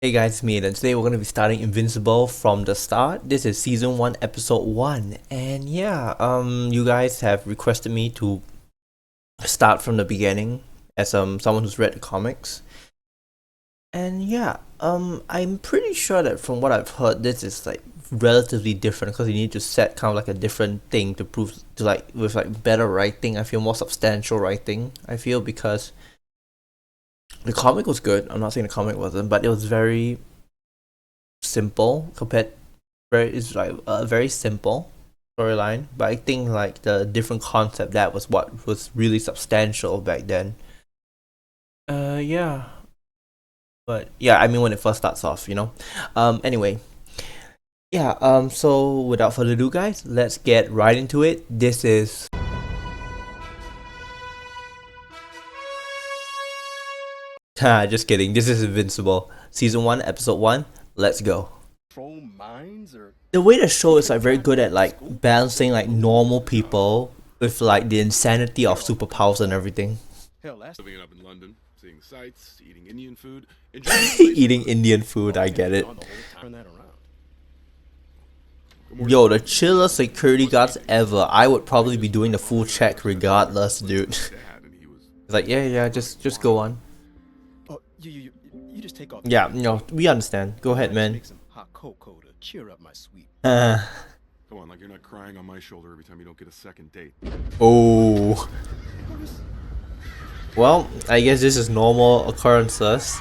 Hey guys, it's me and today we're going to be starting Invincible from the start. This is season 1 episode 1 and yeah, you guys have requested me to start from the beginning as someone who's read the comics. And yeah, I'm pretty sure that from what I've heard this is like relatively different because you need to set kind of like a different thing to prove to like with like better writing. I feel more substantial writing. I feel because the comic was good. I'm not saying the comic wasn't, but it was very simple compared. It's like a very simple storyline, but I think like the different concept that was what was really substantial back then. Yeah, but yeah, I mean when it first starts off, you know. Anyway, yeah. So without further ado, guys, let's get right into it. This is. Just kidding. This is Invincible, season 1, episode 1. Let's go. The way the show is like very good at like balancing like normal people with like the insanity of superpowers and everything. Living it up in London, seeing sights, eating Indian food, Eating Indian food, I get it. Yo, the chillest security guards ever. I would probably be doing the full check regardless, dude. It's like, yeah, just go on. Oh, you just take off. Yeah, no, we understand. Go ahead, man. Make some hot cocoa to cheer up my sweet. Come on, like you're not crying on my shoulder every time you don't get a second date. Oh. Well, I guess this is normal occurrences.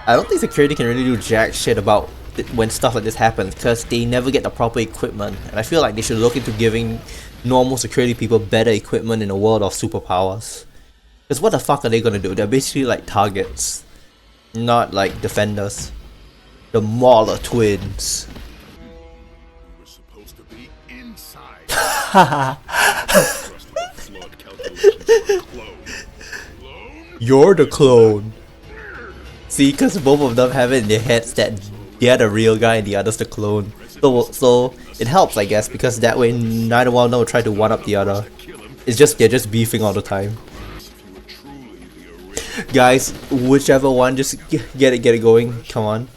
I don't think security can really do jack shit about when stuff like this happens because they never get the proper equipment. And I feel like they should look into giving normal security people better equipment in a world of superpowers. Because what the fuck are they gonna do? They're basically like targets, not like defenders. The Mauler twins. We were supposed to be inside. You're the clone. See, because both of them have it in their heads that they're the real guy and the other's the clone. So it helps, I guess, because that way neither one will try to one up the other. It's just they're just beefing all the time. Guys, whichever one, just get it going. Come on.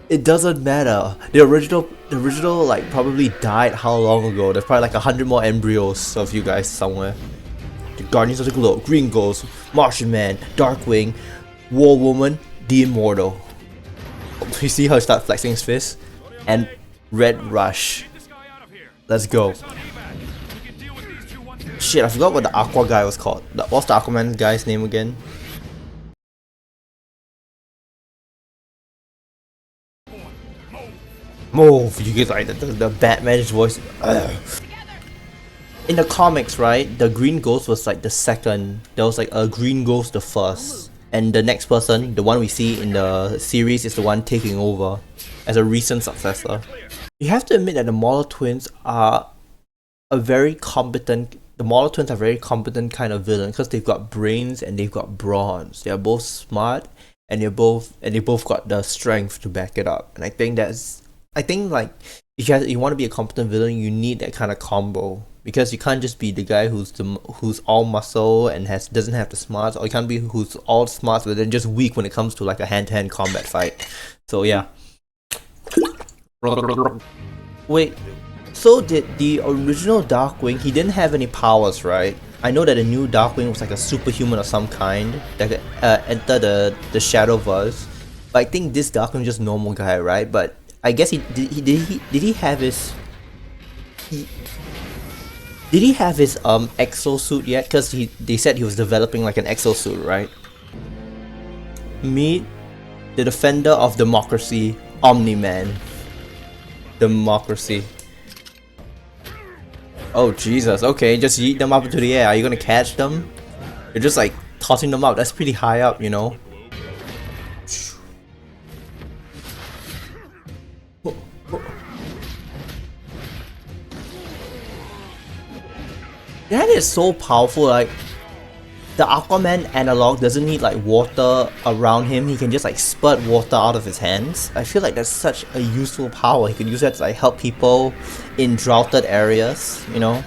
It doesn't matter. The original like probably died how long ago? There's probably like 100 more embryos of you guys somewhere. The Guardians of the Globe, Green Ghost, Martian Man, Darkwing, War Woman, the Immortal. You see how he starts flexing his fist? And Red Rush. Let's go. Shit, I forgot what the Aqua guy was called. What's the Aquaman guy's name again? Move! You get like the Batman's voice. Ugh. In the comics, right, the Green Ghost was like the second. There was like a Green Ghost the first. And the next person, the one we see in the series, is the one taking over as a recent successor. You have to admit that the Mauler twins are a very competent. The Mauler twins are very competent kind of villain because they've got brains and they've got bronze. They are both smart and they both got the strength to back it up. And I think like if you want to be a competent villain, you need that kind of combo because you can't just be the guy who's all muscle and doesn't have the smarts, or you can't be who's all smarts but then just weak when it comes to like a hand-to-hand combat fight. So yeah. Wait. So did the original Darkwing, he didn't have any powers, right? I know that the new Darkwing was like a superhuman of some kind that could enter the Shadowverse. But I think this Darkwing is just a normal guy, right? But I guess did he have his exosuit yet? Because they said he was developing like an exosuit, right? Meet the defender of democracy, Omni-Man. Democracy. Oh Jesus, okay, just yeet them up into the air. Are you gonna catch them? You're just like tossing them up. That's pretty high up, you know? That is so powerful. Like the Aquaman analog doesn't need like water around him. He can just like spurt water out of his hands. I feel like that's such a useful power. He could use that to like help people in droughted areas, you know.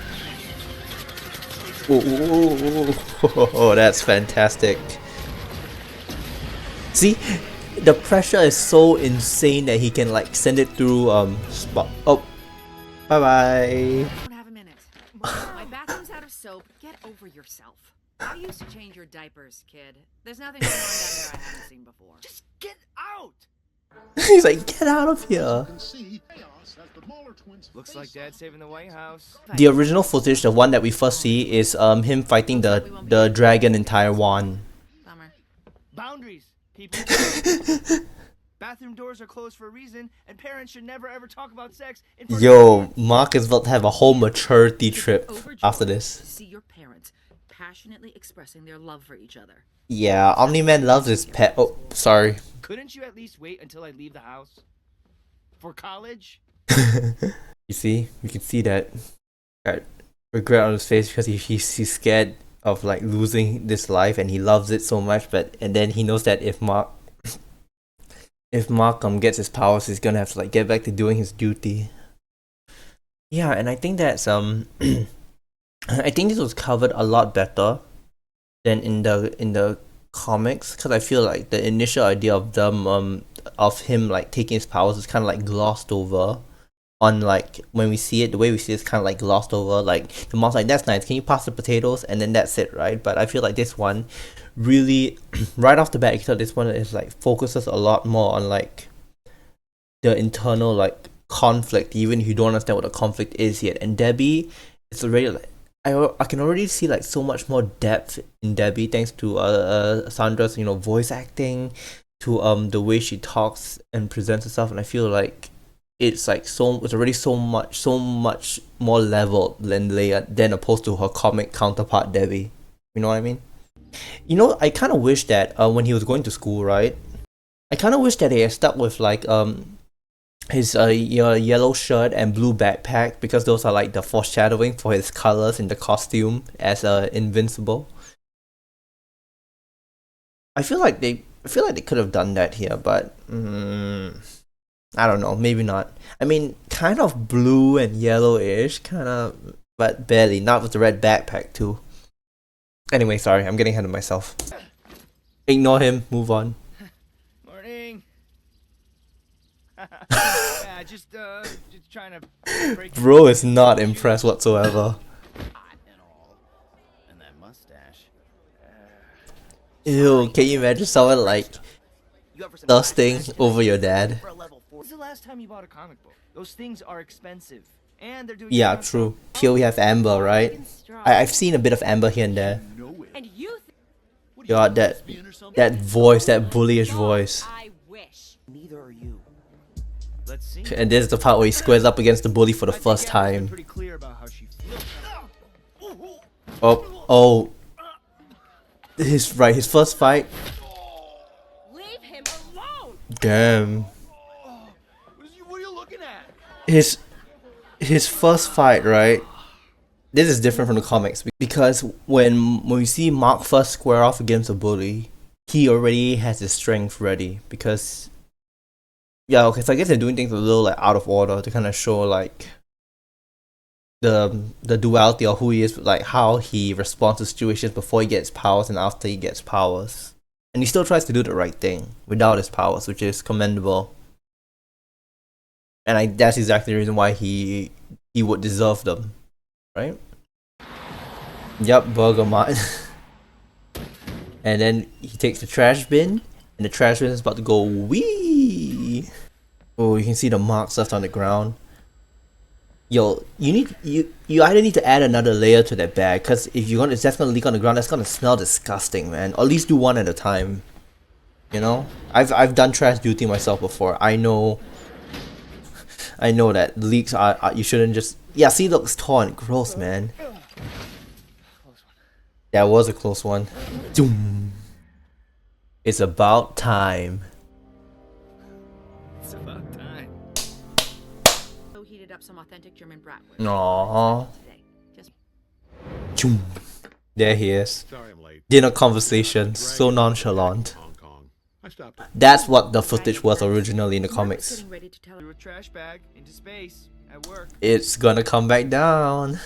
Oh, that's fantastic. See, the pressure is so insane that he can like send it through spot. Oh, bye bye. Don't have a minute. My bathroom's out of soap. Get over yourself. I used to change your diapers, kid. There's nothing going on down there I haven't seen before. Just get out! He's like, get out of here. Looks like Dad's saving the White House. The original footage, the one that we first see, is him fighting the dragon in Taiwan. Bummer. Boundaries, people. Bathroom doors are closed for a reason, and parents should never ever talk about sex in front of Yo, kids. Mark is about to have a whole maturity trip Overjoyed after to this. see your parents passionately expressing their love for each other. Yeah, Omni-Man loves his pet. Oh, sorry. Couldn't you at least wait until I leave the house? For college? You see, you can see that regret on his face because he's scared of like losing this life, and he loves it so much. And then he knows that if Mark gets his powers, he's gonna have to like get back to doing his duty. Yeah, and I think that's I think this was covered a lot better than in the comics, because I feel like the initial idea of them of him like taking his powers is kind of like glossed over. On like when we see it, the way we see it is kind of like glossed over. Like the mom's like, "That's nice. Can you pass the potatoes?" And then that's it, right? But I feel like this one really, right off the bat, you thought this one is like focuses a lot more on like the internal like conflict, even if you don't understand what the conflict is yet. And Debbie, it's already like I can already see like so much more depth in Debbie thanks to Sandra's voice acting, to the way she talks and presents herself, and I feel like it's already so much more leveled than opposed to her comic counterpart Debbie. You know what I mean? I kind of wish that when he was going to school, right? I kind of wish that he had stuck with like his yellow shirt and blue backpack, because those are like the foreshadowing for his colors in the costume as Invincible. I feel like they could have done that here, but I don't know, maybe not. I mean, kind of blue and yellowish, kind of, but barely. Not with the red backpack too. Anyway, sorry, I'm getting ahead of myself. Ignore him, move on. Morning. Yeah, just trying to break. Bro is not impressed whatsoever. And all. And that mustache. Ew, can you imagine someone like You up for some thirsting action? over your dad? For a level 4. When's the last time you bought a comic book? Those things are expensive. And they're doing Yeah, true. Here we have Amber, right? I've seen a bit of Amber here and there. And you God, that voice, that bullyish voice. I wish. Neither are you. Let's see. And this is the part where he squares up against the bully for the first time. Pretty clear about how she feels. Oh. His first fight. Leave him alone. Damn. What are you looking at? His first fight, right? This is different from the comics, because when we see Mark first square off against a bully, he already has his strength ready. Because yeah, okay, so I guess they're doing things a little like out of order to kind of show like the duality of who he is, like how he responds to situations before he gets powers and after he gets powers. And he still tries to do the right thing without his powers, which is commendable. And that's exactly the reason why he would deserve them, right? Yup, Burger Mart. And then he takes the trash bin, and the trash bin is about to go wee. Oh, you can see the marks left on the ground. Yo, you either need to add another layer to that bag, because if that's gonna leak on the ground, that's gonna smell disgusting, man. Or at least do one at a time. I've done trash duty myself before. I know that leaks are you shouldn't just. Yeah, see, it looks torn, gross, man. That was a close one. Doom. It's about time. It's about time. So heated up some authentic German bratwurst. Aww. Today. Just Choom. There he is. Sorry I'm late. Dinner conversation, so nonchalant. Hong Kong. I stopped. That's what the footage was originally in the comics. getting ready to tell Threw a trash bag into space at work. It's gonna come back down.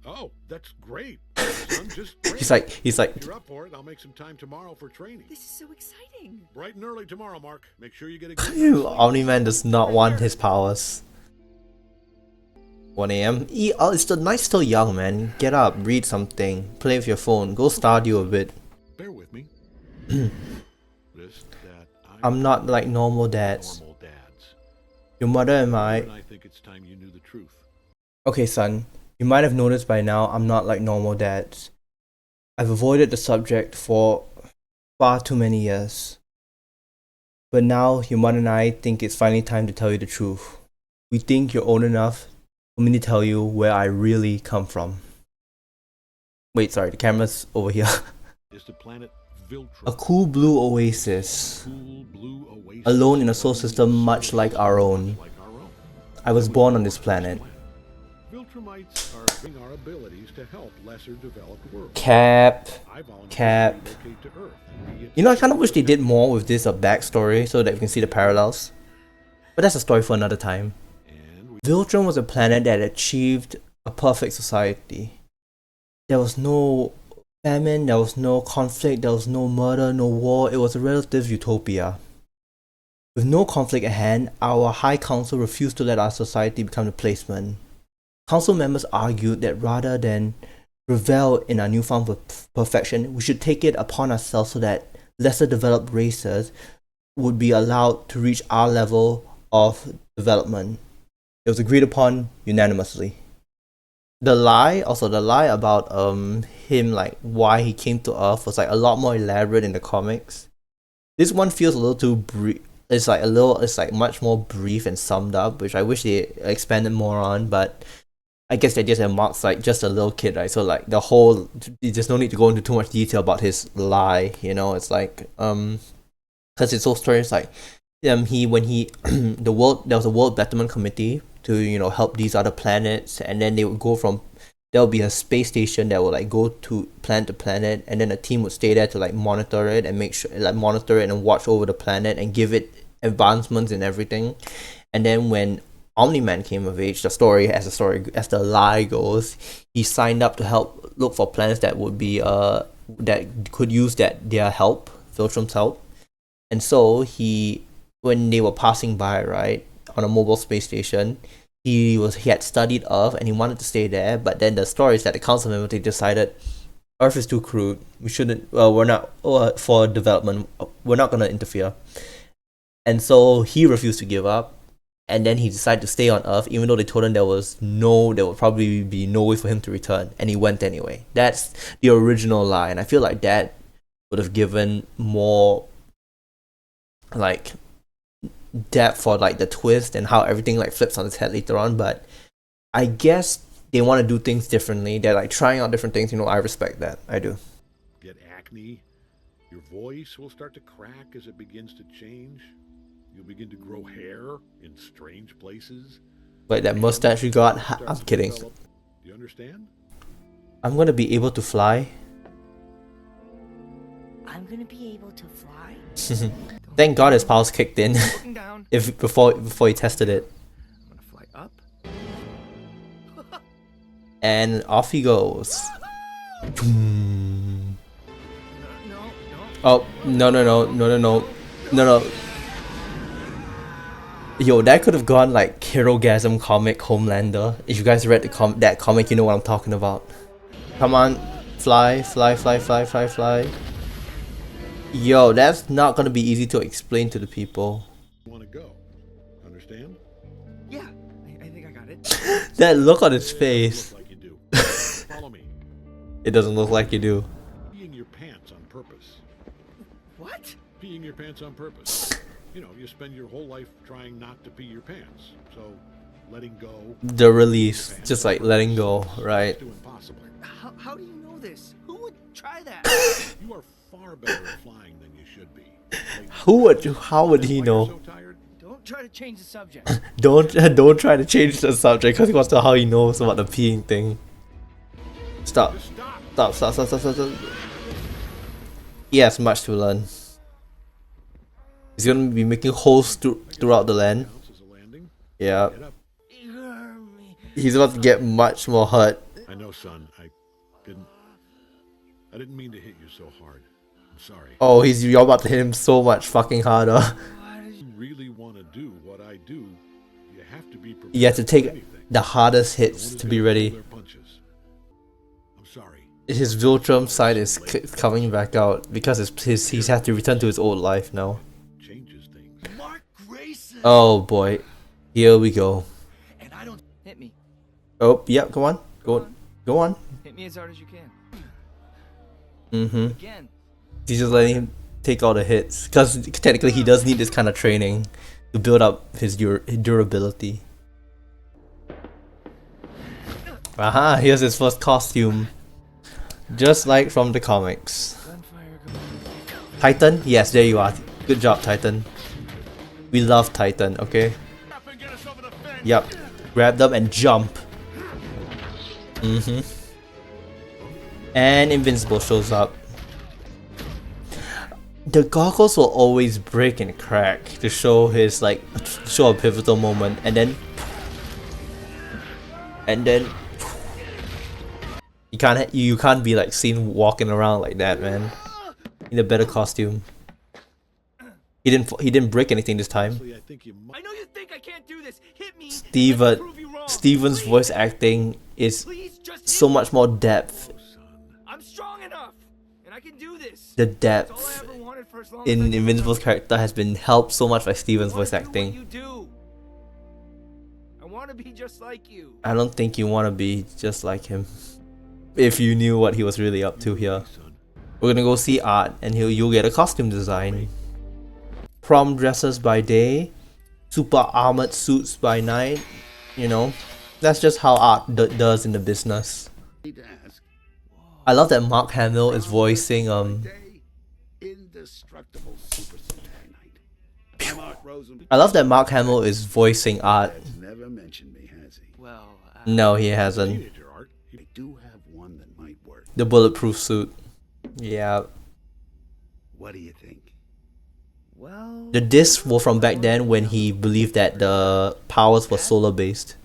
Oh, Oh, that's great. Son, just great. He's like, If you're up for it, I'll make some time tomorrow for training. This is so exciting. Bright and early tomorrow, Mark. Make sure you get a good night's sleep. Omni-Man does not want his powers. 1 a.m. Oh, it's the night's still young, man. Get up, read something, play with your phone, go Stardew a bit. Bear with me. I'm not like normal dads. Normal dads. Your mother and I. And I think it's time you knew the truth. Okay, son. You might have noticed by now I'm not like normal dads. I've avoided the subject for far too many years. But now your mother and I think it's finally time to tell you the truth. We think you're old enough for me to tell you where I really come from. Wait, sorry, the camera's over here. Is the planet Viltrum. A cool blue oasis. Cool blue oasis. Alone in a solar system much like our own. Like our own. I was born on this planet. Viltrumites are bringing our abilities to help lesser developed worlds. Cap. I volunteer Cap. to relocate to Earth and we get You know, I kind of wish they did more with this backstory so that we can see the parallels. But that's a story for another time. and we Viltrum was a planet that achieved a perfect society. There was no famine, there was no conflict, there was no murder, no war. It was a relative utopia. With no conflict at hand, our High Council refused to let our society become the placement. Council members argued that rather than revel in our newfound perfection, we should take it upon ourselves so that lesser developed races would be allowed to reach our level of development. It was agreed upon unanimously. The lie about him, like why he came to Earth, was like a lot more elaborate in the comics. This one feels a little too brief. It's like much more brief and summed up, which I wish they expanded more on, but I guess they just have Mark's like just a little kid, right? So like there's no need to go into too much detail about his lie, you know. It's like because it's whole story is like there was a world betterment committee to, you know, help these other planets, and then they would go from, there'll be a space station that will like go to planet, and then a team would stay there to like monitor it and monitor it and watch over the planet and give it advancements and everything. And then when Omni-Man came of age, as the lie goes, he signed up to help look for planets that would be that could use their help, Viltrum's help. And so when they were passing by, right, on a mobile space station, he had studied Earth and he wanted to stay there, but then the story is that the council members, they decided Earth is too crude. We shouldn't. We're not for development. We're not gonna interfere. And so he refused to give up, and then he decided to stay on Earth, even though they told him there would probably be no way for him to return, and he went anyway. That's the original lie, and I feel like that would have given more like depth for like the twist and how everything like flips on its head later on. But I guess they want to do things differently. They're like trying out different things. You know, I respect that. I do. get acne. Your voice will start to crack as it begins to change. You'll begin to grow hair in strange places. Like that mustache you got? I'm kidding. Do you understand? I'm gonna be able to fly. I'm gonna be able to fly. Thank God his powers kicked in. Looking down. before he tested it. I'm gonna fly up. And off he goes. No. Oh, no. Yo, that could have gone like Herogasm comic Homelander. If you guys read that comic, you know what I'm talking about. Come on, fly. Yo, that's not gonna be easy to explain to the people. You want to go? Understand? Yeah, I think I got it. That look on his face. Look like you do. Follow me. It doesn't look like you do. Peeing your pants on purpose. What? Peeing your pants on purpose. You know, you spend your whole life trying not to pee your pants. So, letting go. The release, just like letting go, right? It's too impossible. How do you know this? Who would try that? You are far better at flying than you should be. Like, How would he why you're know? so tired? Don't try to change the subject. Don't try to change the subject because he wants to know how he knows about the peeing thing. Stop. Just stop. He has much to learn. He's gonna be making holes throughout the land. Counts as a landing. Yeah. Get up. You hurt me. He's about to get much more hurt. I know, son. Didn't I didn't mean to hit you so hard. I'm sorry. Oh, you're about to hit him so much fucking harder. If you really want to do what I do, you have to be prepared. You have to for take anything. the hardest What hits if to they be pull ready. their punches? I'm sorry. His Viltrum side is coming back out because he's had to return to his old life now. Changes things. Mark Grayson. Oh boy, here we go. And I don't hit me. Oh, yep, go on. Go on. Hit me as hard as you can. Mm-hmm. Again. He's just letting him take all the hits. Because technically he does need this kind of training to build up his durability. Aha, here's his first costume. Just like from the comics. Titan? Yes, there you are. Good job, Titan. We love Titan, okay? Yep. Grab them and jump. And Invincible shows up. The goggles will always break and crack to show his show a pivotal moment, and then you can't be like seen walking around like that, man. In a better costume. He didn't break anything this time. Actually, I think you might. I know you think I can't do this. Hit me. Steven's voice acting is Please just so hit much more depth. me. I'm strong enough, and I can do this. The That's all I depth ever wanted for as long as I in can Invincible's remember. character has been helped so much by Steven's I wanna voice do what acting. you do. I want to be just like you. I don't think you want to be just like him. If you knew what he was really up to here. Son. We're gonna go see Art, and you'll get a costume design. Prom dresses by day, super armored suits by night. You know, that's just how Art does in the business. I love that Mark Hamill is voicing Indestructible Super Sentai Knight. Mark Rosen I love that Mark Hamill is voicing Art. has never mentioned me, has he? Well, No, he hasn't. Teenager art. I do have one that might work. The bulletproof suit. Yeah. What do you think? well. The discs were from back then when he believed that the powers were solar based.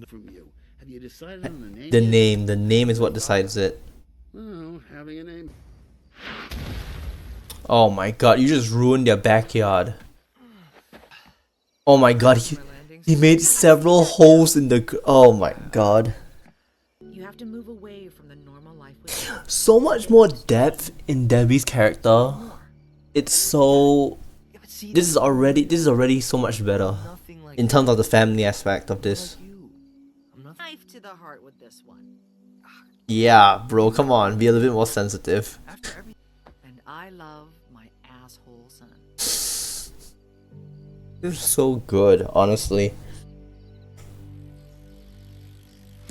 From you. Have you decided on the name? The name is what decides it. Well, having a name. Oh my god, you just ruined their backyard. Oh my god, he made several holes in the oh my god. You have to move away from the normal life with So much more depth in Debbie's character. It's so Yeah, but see, this is already so much better nothing like in terms of the family aspect of this. you. I'm not. knife to the heart with this one. Yeah, bro, come on, be a little bit more sensitive. After every. And I love my asshole son. This is so good, honestly.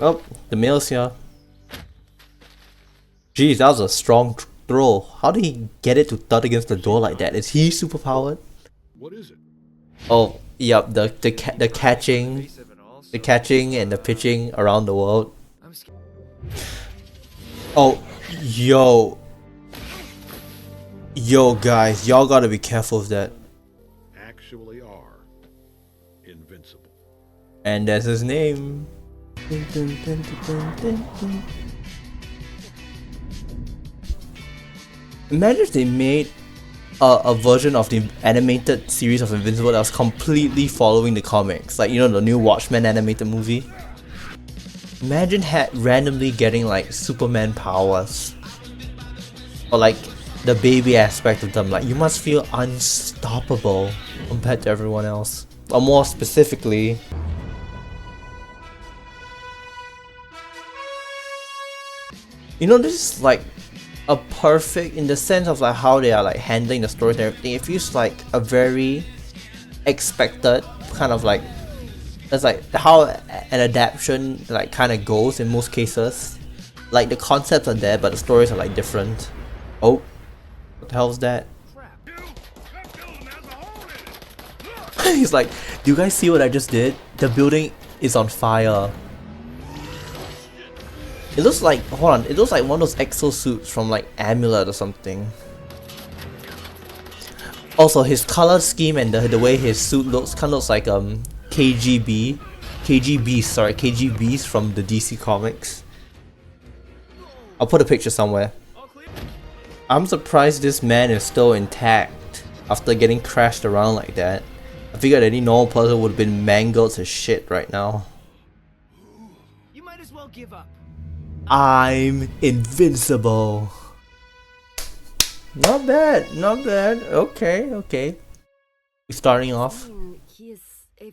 Oh, the mail's here. Jeez, that was a strong throw. How did he get it to thud against the door like that? Is he superpowered? What is it? Oh, yep, the catching, Face of it all, so the catching and the pitching around the world. I'm scared. Oh, yo, guys, y'all gotta be careful of that. Actually are invincible. And that's his name. Imagine if they made a version of the animated series of Invincible that was completely following the comics, like, you know, the new Watchmen animated movie. Imagine randomly getting like Superman powers, or like the baby aspect of them. Like, you must feel unstoppable compared to everyone else, or more specifically, you know, this is like a perfect, in the sense of like how they are like handling the story and everything. It feels like a very expected kind of like, that's like how an adaptation like kind of goes in most cases. Like, the concepts are there, but the stories are like different. Oh, what the hell is that? He's like, do you guys see what I just did? The building is on fire. It looks like, hold on, it looks like one of those exosuits from like Amulet or something. Also, his color scheme and the way his suit looks kind of looks like KGBs from the DC comics. I'll put a picture somewhere. All clear? I'm surprised this man is still intact after getting crashed around like that. I figured any normal person would have been mangled to shit right now. You might as well give up. I'm invincible. Not bad, not bad. Okay, okay. We're starting off. He is a I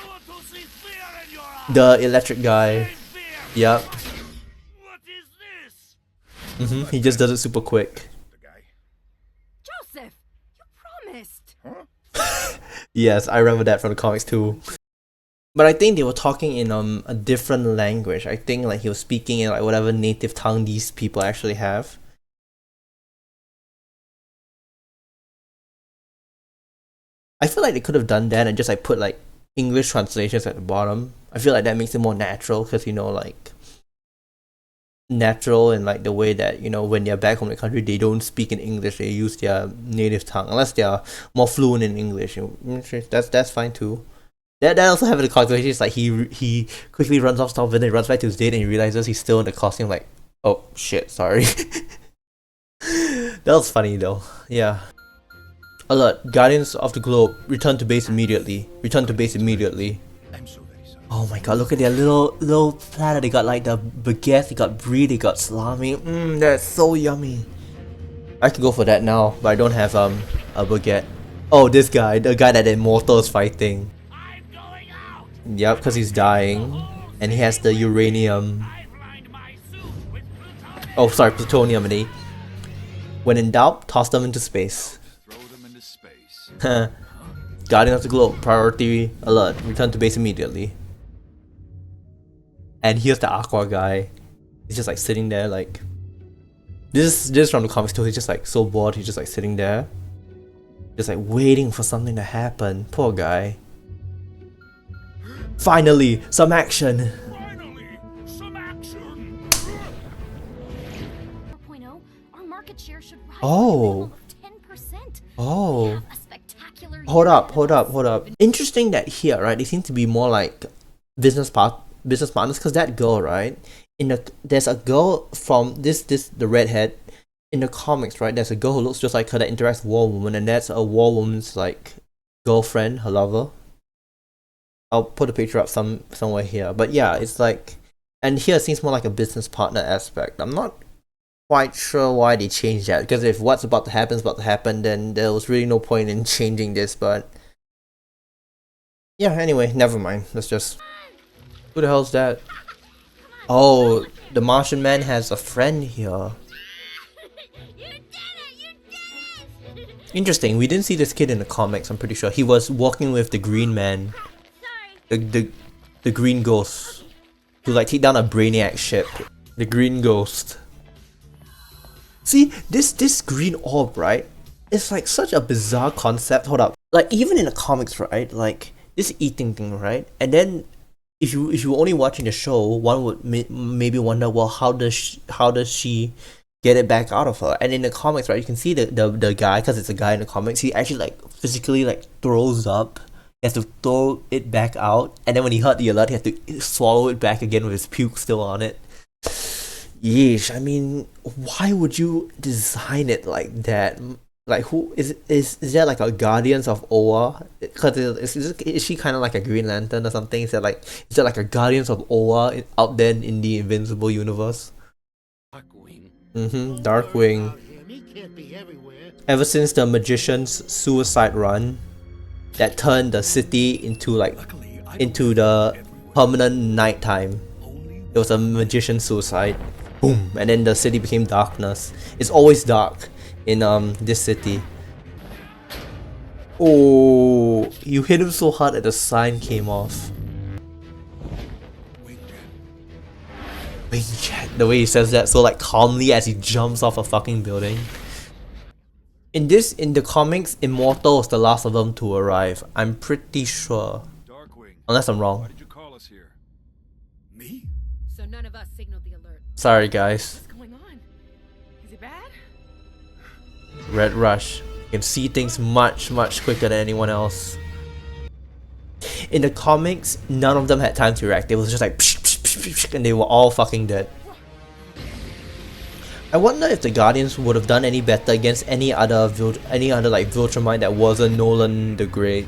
want to see fear in your eyes. The electric guy. Fear. Yep. What is this? He just does it super quick. The guy. Joseph. You promised. Yes, I remember that from the comics too. But I think they were talking in a different language. I think like he was speaking in like whatever native tongue these people actually have. I feel like they could have done that and just like put like English translations at the bottom. I feel like that makes it more natural because, you know, like natural in like the way that, you know, when they're back home in the country, they don't speak in English, they use their native tongue unless they are more fluent in English. That's fine too. That also happened in the comics. It's like he quickly runs off stuff and then he runs back to his date and he realizes he's still in the costume. Like, oh shit, sorry. That was funny though. Yeah. Alert! Guardians of the Globe, return to base immediately. Return to base immediately. I'm so very sorry. Oh my god, look at their little platter. They got like the baguette, they got brie, they got salami. That's so yummy. I could go for that now, but I don't have a baguette. Oh, this guy, the guy that the Immortal is fighting. I'm going out. Yep, because he's dying. And he has the uranium. I've lined my suit with plutonium. Oh, sorry, plutonium. And when in doubt, toss them into space. Throw them into space. Guardian of the Globe, priority alert, return to base immediately. And here's the Aqua guy. He's just like sitting there like... This is from the comics too, he's just like so bored, he's just like sitting there. Just like waiting for something to happen. Poor guy. Finally, some action! Finally, some action. 4.0, our market share should rise Oh. by a minimum of 10%. Oh. A spectacular Hold year up, ahead hold of up, us. hold up. Interesting that here, right, they seem to be more like business partners, because that girl, right, there's a girl from the redhead in the comics, right, there's a girl who looks just like her that interacts with War Woman, and that's a War Woman's like girlfriend, her lover. I'll put a picture up somewhere here, but yeah, it's like, and here it seems more like a business partner aspect. I'm not quite sure why they changed that, because if what's about to happen is about to happen, then there was really no point in changing this, but yeah, anyway, never mind. Let's just... Who the hell's that? Oh, the Martian man has a friend here. Interesting, we didn't see this kid in the comics, I'm pretty sure. He was walking with the green man. The green ghost. To like take down a Brainiac ship. The green ghost. See, this green orb, right? It's like such a bizarre concept. Hold up. Like even in the comics, right? Like this eating thing, right? And then if you were only watching the show, one would maybe wonder, well, how does she get it back out of her? And in the comics, right, you can see the guy, because it's a guy in the comics, he actually like physically like throws up. He has to throw it back out, and then when he heard the alert, he has to swallow it back again with his puke still on it. Yeesh, I mean, why would you design it like that? Like, who is there like a Guardians of Oa? Because is she kind of like a Green Lantern or something? Is there like a Guardians of Oa out there in the Invincible universe? Darkwing. Darkwing. He can't be everywhere. Ever since the Magician's suicide run, that turned the city into the permanent nighttime. It was a magician's suicide. Boom, and then the city became darkness. It's always dark in this city. Oh, you hit him so hard that the sign came off. Wingjet. The way he says that so like calmly as he jumps off a fucking building. In the comics, Immortal was the last of them to arrive. I'm pretty sure. Darkwing. Unless I'm Why wrong. did you call us here? Me? So none of us signaled the alert. Sorry guys. What's going on? Is it bad? Red Rush. You can see things much quicker than anyone else. In the comics, none of them had time to react. It was just like psh, psh, psh, psh, and they were all fucking dead. I wonder if the Guardians would have done any better against any other like Viltrumite that wasn't Nolan the Great.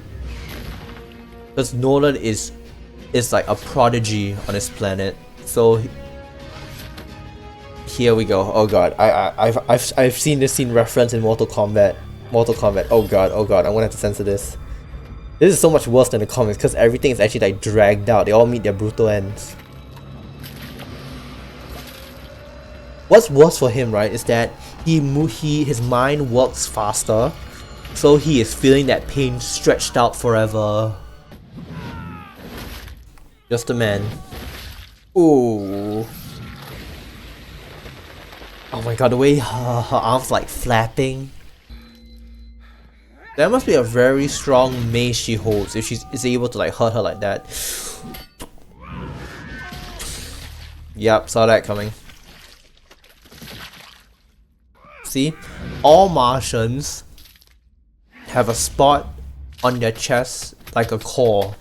Because Nolan is like a prodigy on his planet. So here we go. Oh god, I've seen this scene referenced in Mortal Kombat. Oh god, I'm gonna have to censor this. This is so much worse than the comics because everything is actually like dragged out. They all meet their brutal ends. What's worse for him, right, is that his mind works faster, so he is feeling that pain stretched out forever. Just a man. Ooh. Oh my god, the way her arms like flapping. That must be a very strong mace she holds if she is able to like hurt her like that. Yep, saw that coming. See, all Martians have a spot on their chest like a core.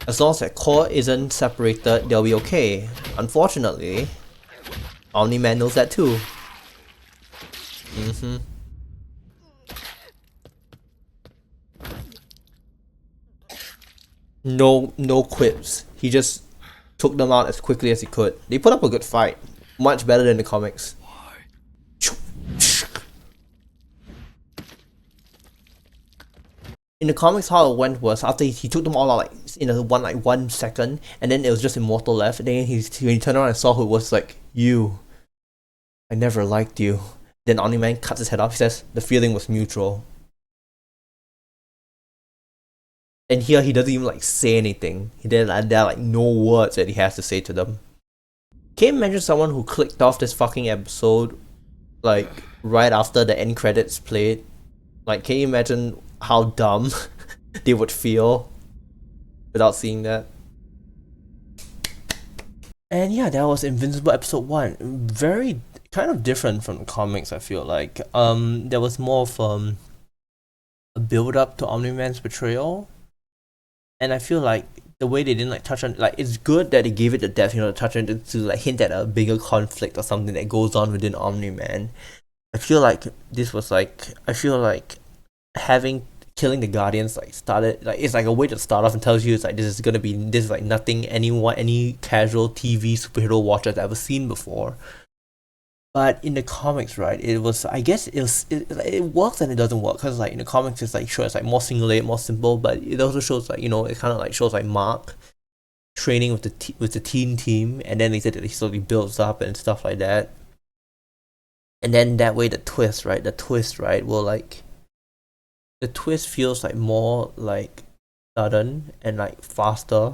As long as that core isn't separated, they'll be okay. Unfortunately, Omni-Man knows that too. No quips. He just took them out as quickly as he could. They put up a good fight. Much better than the comics. In the comics, how it went was after he took them all out like in a 1 second, and then it was just Immortal left. And then when he turned around and saw who it was, like, you. I never liked you. Then Omni-Man cuts his head off. He says the feeling was mutual. And here he doesn't even like say anything. There are like no words that he has to say to them. Can you imagine someone who clicked off this fucking episode like right after the end credits played? Like, can you imagine how dumb they would feel without seeing that? And yeah, that was Invincible episode 1. Very kind of different from the comics, I feel like. There was more of a build up to Omni-Man's betrayal. And I feel like the way they didn't like touch on, like, it's good that they gave it the depth, you know, to touch on it, to like hint at a bigger conflict or something that goes on within Omni-Man. I feel like this was like, killing the Guardians like started, like, it's like a way to start off and tells you it's like this is like nothing any casual TV superhero watcher has ever seen before. But in the comics, right, it was, I guess it works and it doesn't work, because like in the comics it's like, sure, it's like more singulated, more simple, but it also shows like, you know, it kind of like shows like Mark training with the teen team, and then they said that he slowly builds up and stuff like that. And then that way the twist, right, will like, the twist feels like more like sudden and like faster.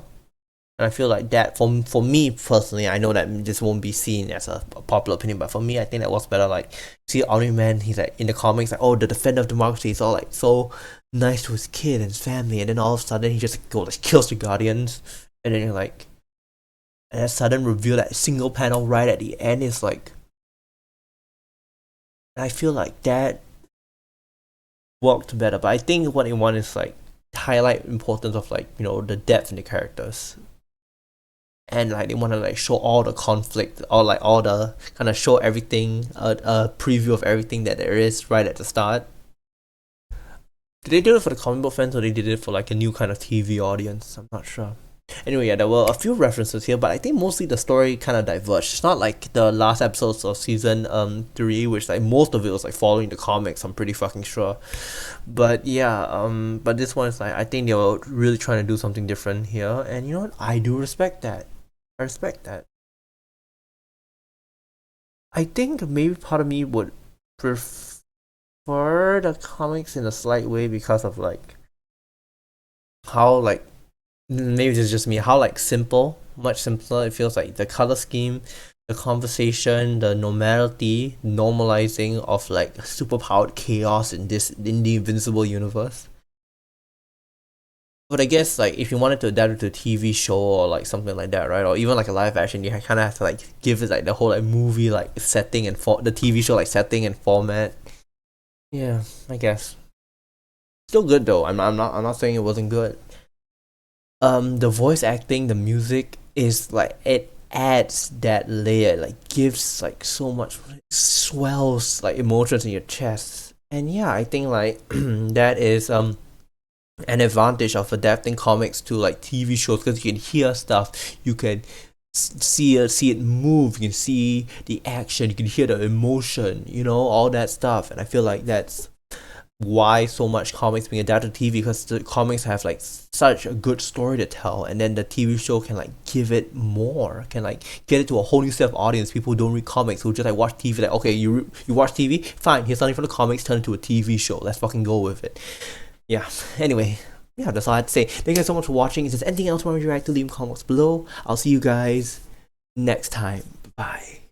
And I feel like that, for me personally, I know that this won't be seen as a popular opinion, but for me, I think that was better. Like, see Omni-Man, he's like, in the comics, like, oh, the defender of democracy is all like so nice to his kid and his family, and then all of a sudden he just kills the Guardians, and then you're like, and that sudden reveal, that single panel right at the end is like, I feel like that worked better. But I think what they want is like highlight importance of like, you know, the depth in the characters. And like they want to like show all the conflict, or like all the kind of show everything, a preview of everything that there is right at the start. Did they do it for the comic book fans, or they did it for like a new kind of TV audience? I'm not sure. Anyway, yeah, there were a few references here, but I think mostly the story kind of diverged. It's not like the last episodes of season 3, which like most of it was like following the comics, I'm pretty fucking sure. But yeah, but this one is like, I think they were really trying to do something different here, and you know what? I do respect that. I respect that. I think maybe part of me would prefer the comics in a slight way because of like how like, maybe it's just me, how like simple, much simpler it feels. Like the color scheme, the conversation, the normality, normalizing of like superpowered chaos in the Invincible universe. But I guess like if you wanted to adapt it to a TV show or like something like that, right, or even like a live action, you kind of have to like give it like the whole like movie like setting and the TV show like setting and format. Yeah, I guess. Still good though. I'm not saying it wasn't good. The voice acting, the music is like, it adds that layer, like gives like so much, swells like emotions in your chest. And yeah, I think like that is an advantage of adapting comics to like TV shows, because you can hear stuff, you can see it move, you can see the action, you can hear the emotion, you know, all that stuff. And I feel like that's why so much comics being adapted to TV, because the comics have like such a good story to tell, and then the TV show can like give it more, can like get it to a whole new set of audience, people who don't read comics, who just like watch TV, like, okay, you watch TV, fine, here's something from the comics, turn it into a TV show, let's fucking go with it. Yeah, anyway, yeah, that's all I had to say. Thank you guys so much for watching. If there's anything else you want me to react to, leave in comments below. I'll see you guys next time. Bye.